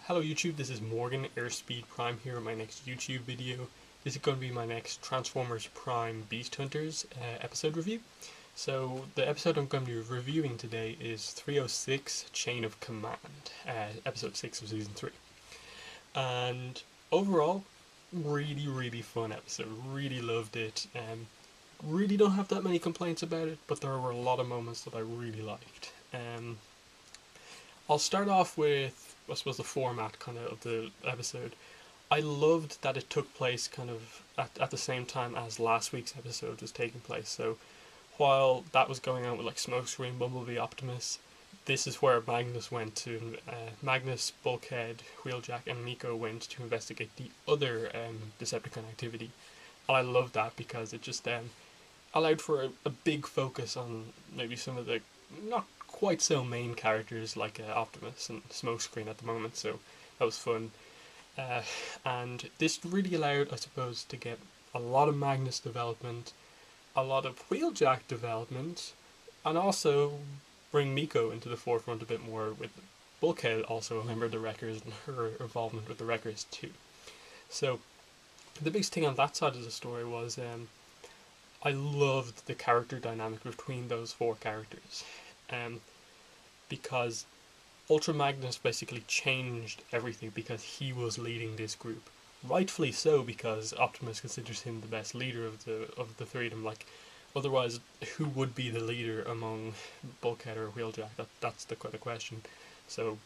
Hello YouTube, this is Morgan, Airspeed Prime here in my next YouTube video. This is going to be my next Transformers Prime Beast Hunters episode review. So the episode I'm going to be reviewing today is 306 Chain of Command, episode 6 of season 3. And overall, really fun episode, really loved it. Really don't have that many complaints about it, but there were a lot of moments that I really liked. I'll start off with, I suppose, the format kind of the episode. I loved that it took place kind of at the same time as last week's episode was taking place. So while that was going on with like Smokescreen, Bumblebee, Optimus, this is where Magnus went to. Magnus, Bulkhead, Wheeljack, and Miko went to investigate the other Decepticon activity. And I loved that because it just allowed for a big focus on maybe some of the not quite so main characters like Optimus and Smokescreen at the moment, so that was fun. And this really allowed, I suppose, to get a lot of Magnus development, a lot of Wheeljack development, and also bring Miko into the forefront a bit more, with Bulkhead also a member of the Wreckers and her involvement with the Wreckers too. So the biggest thing on that side of the story was I loved the character dynamic between those four characters. Because Ultra Magnus basically changed everything because he was leading this group. Rightfully so, because Optimus considers him the best leader of the three of them. Like, otherwise, who would be the leader among Bulkhead or Wheeljack? That's the question. So,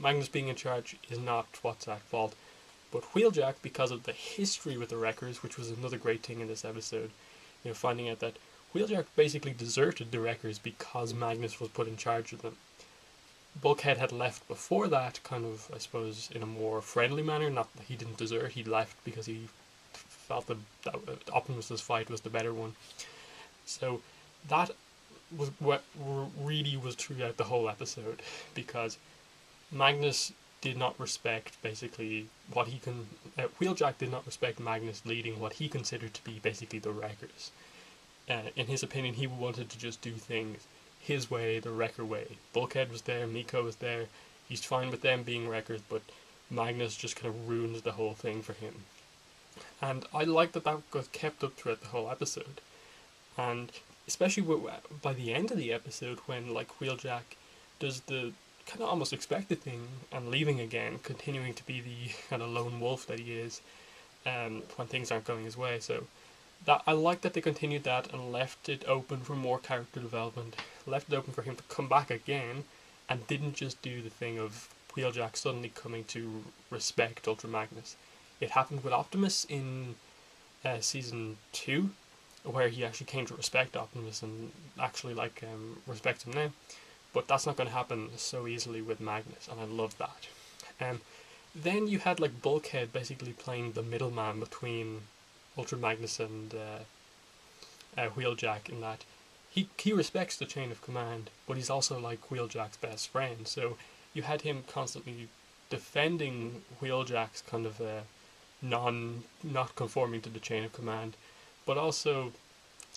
Magnus being in charge is not what's at fault. But Wheeljack, because of the history with the Wreckers, which was another great thing in this episode, finding out that Wheeljack basically deserted the Wreckers because Magnus was put in charge of them. Bulkhead had left before that, kind of, I suppose, in a more friendly manner. Not that he didn't desert, he left because he felt that Optimus's fight was the better one. So that was what really was throughout the whole episode, because Magnus did not respect basically what he can. Wheeljack did not respect Magnus leading what he considered to be basically the Wreckers. In his opinion, he wanted to just do things his way, the Wrecker way. Bulkhead was there, Miko was there, he's fine with them being Wreckers, but Magnus just kind of ruins the whole thing for him. And I like that got kept up throughout the whole episode. And especially by the end of the episode, when like Wheeljack does the kind of almost expected thing and leaving again, continuing to be the kind of lone wolf that he is when things aren't going his way. So that I like that they continued that and left it open for more character development, left it open for him to come back again, and didn't just do the thing of Wheeljack suddenly coming to respect Ultra Magnus. It happened with Optimus in season 2, where he actually came to respect Optimus and actually respect him now. But that's not going to happen so easily with Magnus, and I love that. Then you had like Bulkhead basically playing the middleman between Ultra Magnus and Wheeljack, in that he respects the chain of command, but he's also like Wheeljack's best friend. So you had him constantly defending Wheeljack's kind of not conforming to the chain of command, but also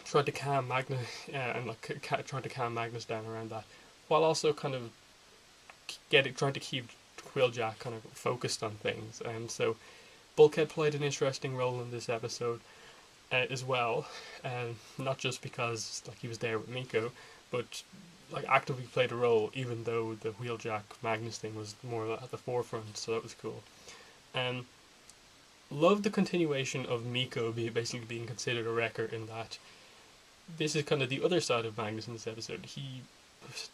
trying to calm Magnus trying to calm Magnus down around that, while also kind of trying to keep Wheeljack kind of focused on things. And so Bulkhead played an interesting role in this episode as well, not just because like he was there with Miko, but like actively played a role, even though the Wheeljack Magnus thing was more at the forefront. So that was cool. Loved the continuation of Miko basically being considered a wrecker, in that this is kind of the other side of Magnus in this episode. He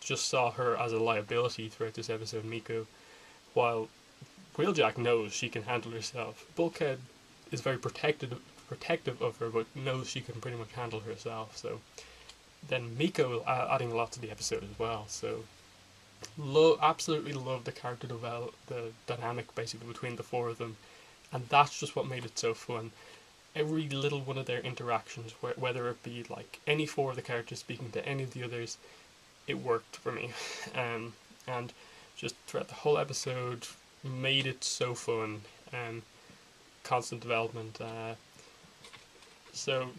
just saw her as a liability throughout this episode, Miko, while Wheeljack knows she can handle herself. Bulkhead is very protective of her, but knows she can pretty much handle herself. So then Miko adding a lot to the episode as well. So absolutely love the character the dynamic basically between the four of them, and that's just what made it so fun. Every little one of their interactions, whether it be like any four of the characters speaking to any of the others, it worked for me. And just throughout the whole episode, made it so fun. Constant development. So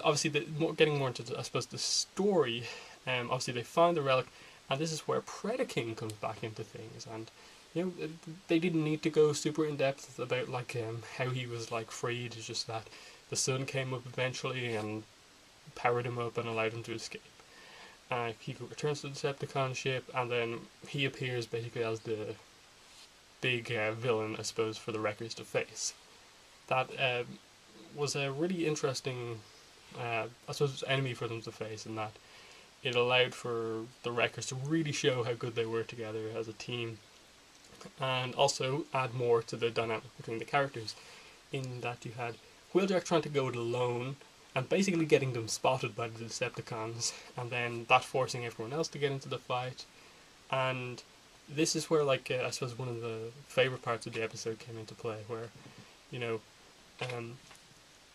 obviously, getting more into I suppose the story. Obviously, they found the relic, and this is where Predaking comes back into things. And they didn't need to go super in depth about like how he was like freed. It's just that the sun came up eventually and powered him up and allowed him to escape. He returns to the Decepticon ship, and then he appears basically as the big villain, I suppose, for the Wreckers to face. That was a really interesting, I suppose, enemy for them to face, in that it allowed for the Wreckers to really show how good they were together as a team, and also add more to the dynamic between the characters, in that you had Wheeljack trying to go it alone and basically getting them spotted by the Decepticons, and then that forcing everyone else to get into the fight. And this is where, like, I suppose one of the favourite parts of the episode came into play, where, you know,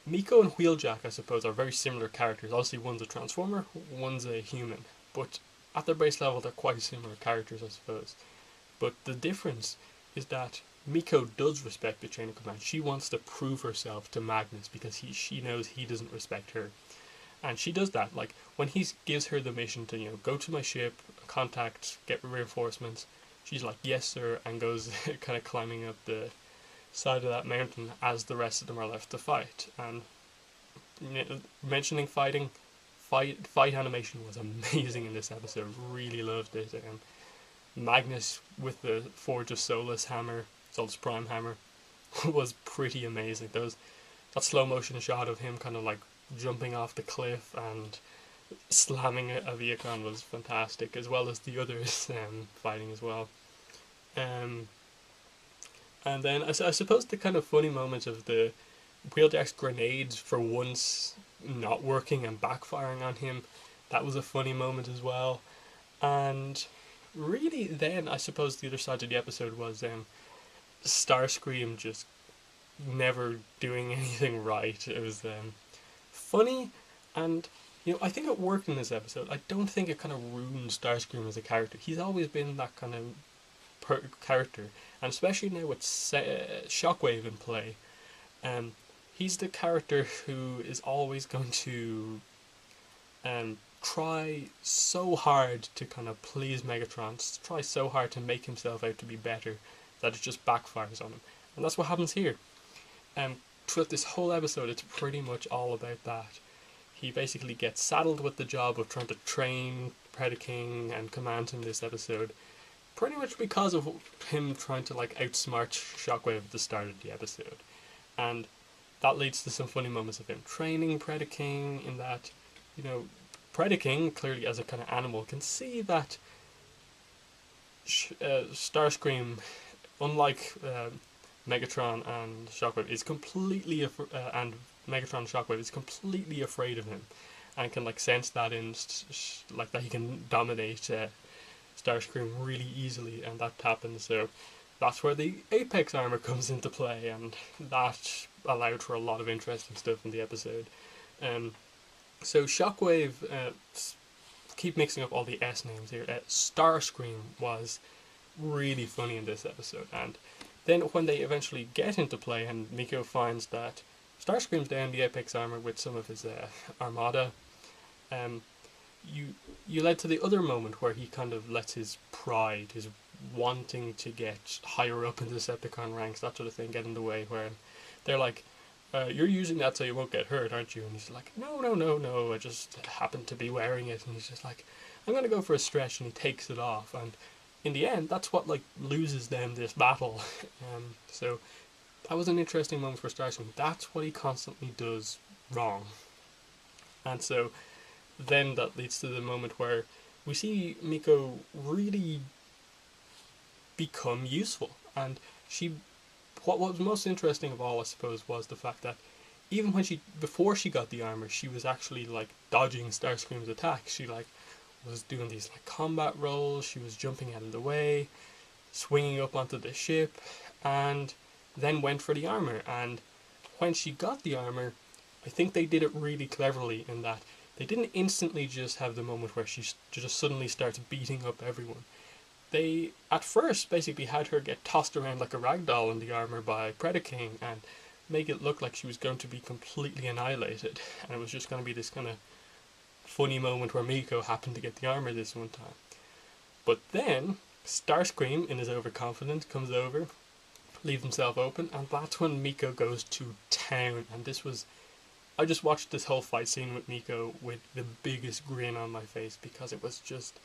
Miko and Wheeljack, I suppose, are very similar characters. Obviously, one's a Transformer, one's a human, but at their base level, they're quite similar characters, I suppose. But the difference is that Miko does respect the chain of command. She wants to prove herself to Magnus because she knows he doesn't respect her. And she does that. Like, when he gives her the mission to, go to my ship, contact, get reinforcements, she's like, yes, sir, and goes kind of climbing up the side of that mountain as the rest of them are left to fight. And mentioning fight animation was amazing in this episode. Really loved it. Magnus with the Forge of Solus hammer, Solus Prime hammer, was pretty amazing. That slow motion shot of him kind of like jumping off the cliff and slamming a Viacon was fantastic, as well as the others fighting as well. And then I suppose the kind of funny moment of the Wheeljack's grenades for once not working and backfiring on him, that was a funny moment as well. And really then I suppose the other side of the episode was Starscream just never doing anything right. It was funny, and I think it worked in this episode. I don't think it kind of ruined Starscream as a character. He's always been that kind of character, and especially now with Shockwave in play, he's the character who is always going to try so hard to kind of please Megatron, try so hard to make himself out to be better, that it just backfires on him. And that's what happens here. Throughout this whole episode, it's pretty much all about that. He basically gets saddled with the job of trying to train Predaking and command him this episode, pretty much because of him trying to like outsmart Shockwave at the start of the episode. And that leads to some funny moments of him training Predaking, in that, Predaking, clearly as a kind of animal, can see that Starscream, unlike Megatron and Shockwave, is completely and Megatron and Shockwave is completely afraid of him, and can like sense that in like that he can dominate Starscream really easily, and that happens. So that's where the Apex armor comes into play, and that allowed for a lot of interesting stuff in the episode. So Shockwave, keep mixing up all the S names here. Starscream was really funny in this episode, and then when they eventually get into play and Miko finds that Starscream's down the Apex armor with some of his armada, you led to the other moment where he kind of lets his pride, his wanting to get higher up in the Decepticon ranks, that sort of thing, get in the way, where they're like, you're using that so you won't get hurt, aren't you? And he's like, no, I just happened to be wearing it. And he's just like, I'm going to go for a stretch, and he takes it off. And in the end, that's what like loses them this battle. So that was an interesting moment for Starscream. That's what he constantly does wrong. And so then that leads to the moment where we see Miko really become useful. And what was most interesting of all, I suppose, was the fact that even when before she got the armor, she was actually like dodging Starscream's attacks. She like was doing these like combat rolls. She was jumping out of the way, swinging up onto the ship, and then went for the armor. And when she got the armor, I think they did it really cleverly, in that they didn't instantly just have the moment where she just suddenly starts beating up everyone. They, at first, basically had her get tossed around like a ragdoll in the armor by Predaking and make it look like she was going to be completely annihilated. And it was just going to be this kind of funny moment where Miko happened to get the armor this one time. But then, Starscream, in his overconfidence, comes over, leaves himself open, and that's when Miko goes to town. And this was, I just watched this whole fight scene with Miko with the biggest grin on my face because it was just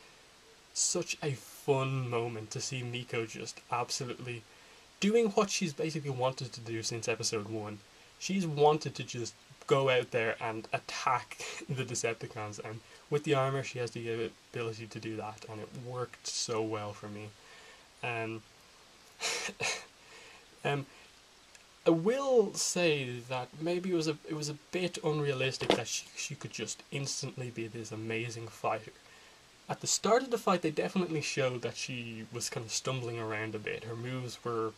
such a fun moment to see Miko just absolutely doing what she's basically wanted to do since episode 1. She's wanted to just go out there and attack the Decepticons, and with the armor she has the ability to do that, and it worked so well for me. Um, um, I will say that maybe it was a bit unrealistic that she could just instantly be this amazing fighter. At the start of the fight, they definitely showed that she was kind of stumbling around a bit. Her moves were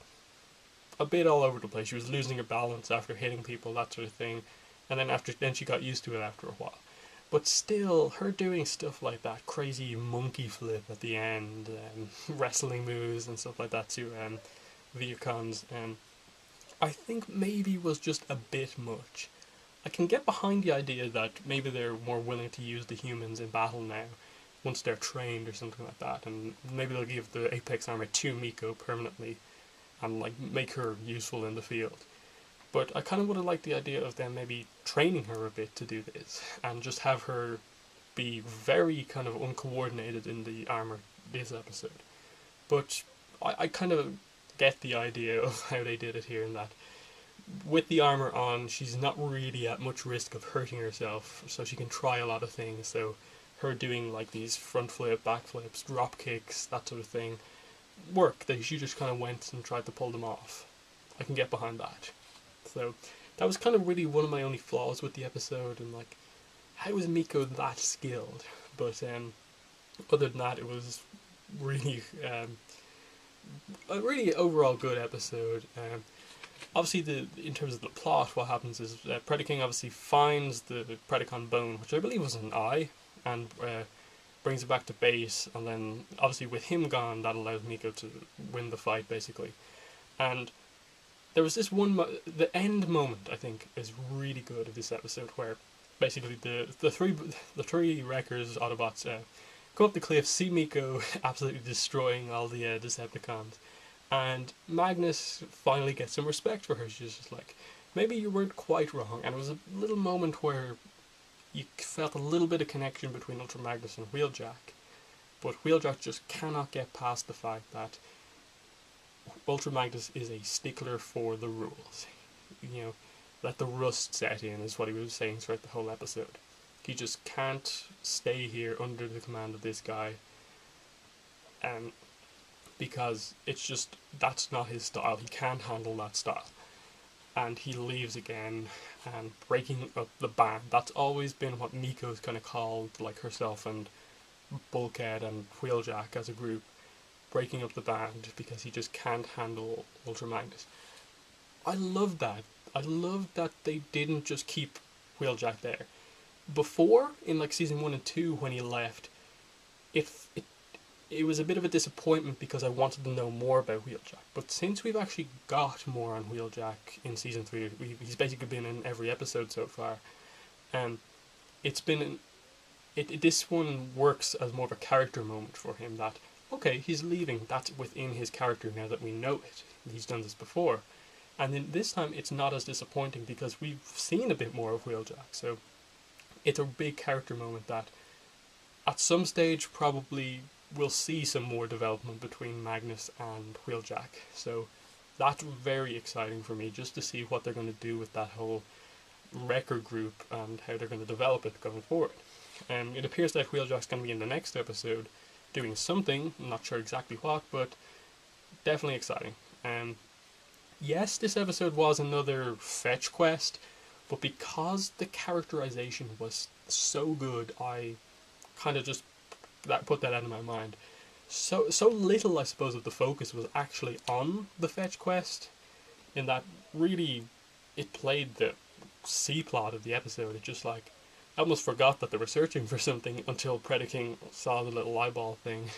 a bit all over the place. She was losing her balance after hitting people, that sort of thing, and then she got used to it after a while. But still, her doing stuff like that, crazy monkey flip at the end, wrestling moves and stuff like that to Viacons, I think maybe was just a bit much. I can get behind the idea that maybe they're more willing to use the humans in battle now, once they're trained or something like that, and maybe they'll give the Apex armor to Miko permanently and like make her useful in the field. But I kind of would have liked the idea of them maybe training her a bit to do this, and just have her be very kind of uncoordinated in the armor this episode. But I kind of get the idea of how they did it here, in that with the armor on, she's not really at much risk of hurting herself, so she can try a lot of things. So her doing like these front flip, back flips, drop kicks, that sort of thing, work. That she just kind of went and tried to pull them off. I can get behind that. So that was kind of really one of my only flaws with the episode, and like, how is Miko that skilled? But other than that, it was really a really overall good episode. Obviously, in terms of the plot, what happens is Predaking obviously finds the Predacon bone, which I believe was an eye, and brings it back to base, and then obviously with him gone, that allows Miko to win the fight basically. And there was this the end moment I think is really good of this episode, where basically the three wreckers Autobots go up the cliff, see Miko absolutely destroying all the Decepticons, and Magnus finally gets some respect for her. She's just like, maybe you weren't quite wrong. And it was a little moment where you felt a little bit of connection between Ultra Magnus and Wheeljack, but Wheeljack just cannot get past the fact that Ultra Magnus is a stickler for the rules. You know, let the rust set in is what he was saying throughout the whole episode. He just can't stay here under the command of this guy, because it's just, that's not his style. He can't handle that style. And he leaves again, and breaking up the band. That's always been what Miko's kind of called, like herself and Bulkhead and Wheeljack as a group, breaking up the band because he just can't handle Ultra Magnus. I love that. I love that they didn't just keep Wheeljack there. Before, in like season 1 and 2, when he left, it was a bit of a disappointment because I wanted to know more about Wheeljack. But since we've actually got more on Wheeljack in season 3, he's basically been in every episode so far. It's been this one works as more of a character moment for him. That okay, he's leaving. That's within his character now that we know it. He's done this before, and then this time it's not as disappointing because we've seen a bit more of Wheeljack. So it's a big character moment that at some stage probably we'll see some more development between Magnus and Wheeljack. So that's very exciting for me, just to see what they're going to do with that whole wrecker group and how they're going to develop it going forward. It appears that Wheeljack's going to be in the next episode doing something, I'm not sure exactly what, but definitely exciting. Yes, this episode was another fetch quest, but because the characterization was so good, I kind of just put that out of my mind. So little, I suppose, of the focus was actually on the fetch quest, in that really it played the C plot of the episode. It just like, I almost forgot that they were searching for something until Predaking saw the little eyeball thing.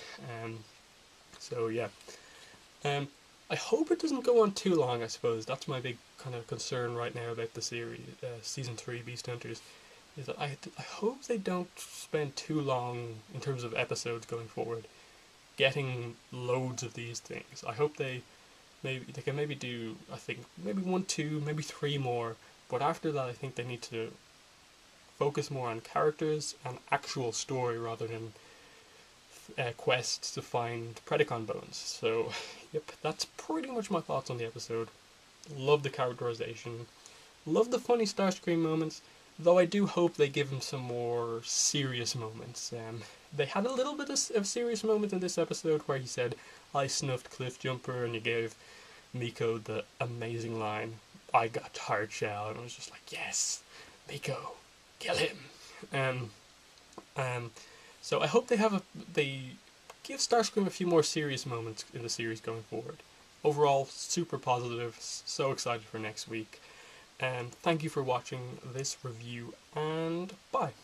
So yeah. I hope it doesn't go on too long, I suppose. That's my big kind of concern right now about the series, season 3 Beast Hunters, is that I hope they don't spend too long in terms of episodes going forward. getting loads of these things. I hope they can maybe do, I think maybe 1, 2, maybe 3 more. But after that, I think they need to focus more on characters and actual story rather than quests to find Predacon bones. So, yep, that's pretty much my thoughts on the episode. Love the characterization. Love the funny Starscream moments, though I do hope they give him some more serious moments. They had a little bit of serious moment in this episode where he said, "I snuffed Cliffjumper," and he gave Miko the amazing line, "I got hard shell," and I was just like, yes, Miko, kill him. Um, um, so I hope they give Starscream a few more serious moments in the series going forward. Overall, super positive. So excited for next week. And thank you for watching this review, and bye.